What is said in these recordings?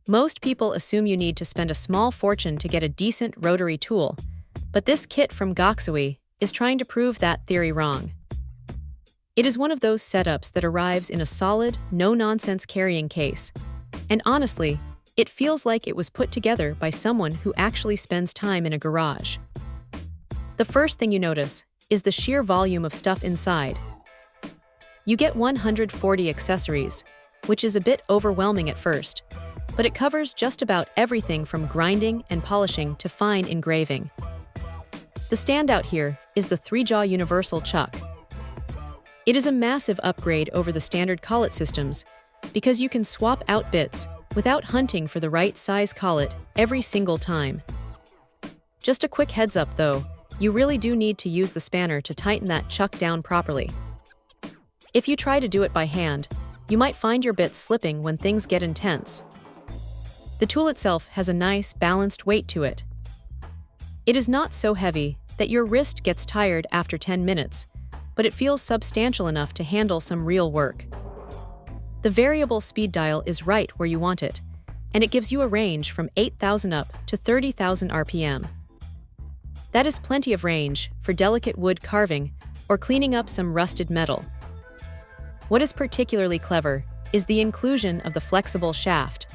Most people assume you need to spend a small fortune to get a decent rotary tool, but this kit from GOXAWEE is trying to prove that theory wrong. It is one of those setups that arrives in a solid, no-nonsense carrying case, and honestly, it feels like it was put together by someone who actually spends time in a garage. The first thing you notice is the sheer volume of stuff inside. You get 140 accessories, which is a bit overwhelming at first, but it covers just about everything from grinding and polishing to fine engraving. The standout here is the 3-jaw universal chuck. It is a massive upgrade over the standard collet systems because you can swap out bits without hunting for the right size collet every single time. Just a quick heads up though, you really do need to use the spanner to tighten that chuck down properly. If you try to do it by hand, you might find your bits slipping when things get intense. The tool itself has a nice, balanced weight to it. It is not so heavy that your wrist gets tired after 10 minutes, but it feels substantial enough to handle some real work. The variable speed dial is right where you want it, and it gives you a range from 8,000 up to 30,000 RPM. That is plenty of range for delicate wood carving or cleaning up some rusted metal. What is particularly clever is the inclusion of the flexible shaft.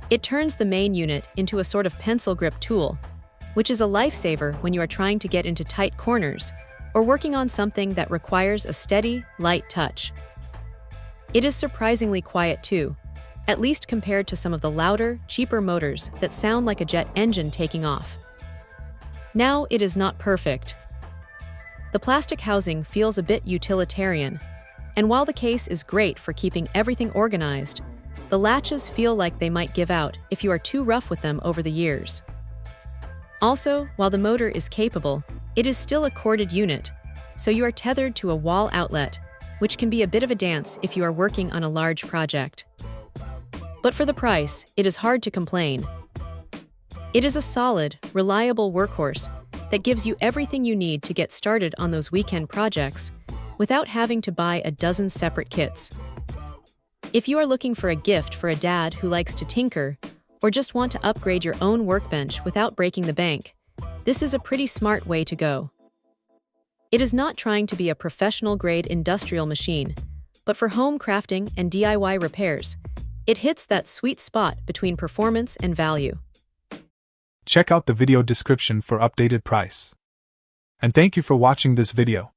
It turns the main unit into a sort of pencil grip tool, which is a lifesaver when you are trying to get into tight corners or working on something that requires a steady, light touch. It is surprisingly quiet too, at least compared to some of the louder, cheaper motors that sound like a jet engine taking off. Now, it is not perfect. The plastic housing feels a bit utilitarian, and while the case is great for keeping everything organized, the latches feel like they might give out if you are too rough with them over the years. Also, while the motor is capable, it is still a corded unit, so you are tethered to a wall outlet, which can be a bit of a dance if you are working on a large project. But for the price, it is hard to complain. It is a solid, reliable workhorse that gives you everything you need to get started on those weekend projects without having to buy a dozen separate kits. If you are looking for a gift for a dad who likes to tinker, or just want to upgrade your own workbench without breaking the bank, this is a pretty smart way to go. It is not trying to be a professional-grade industrial machine, but for home crafting and DIY repairs, it hits that sweet spot between performance and value. Check out the video description for updated price. And thank you for watching this video.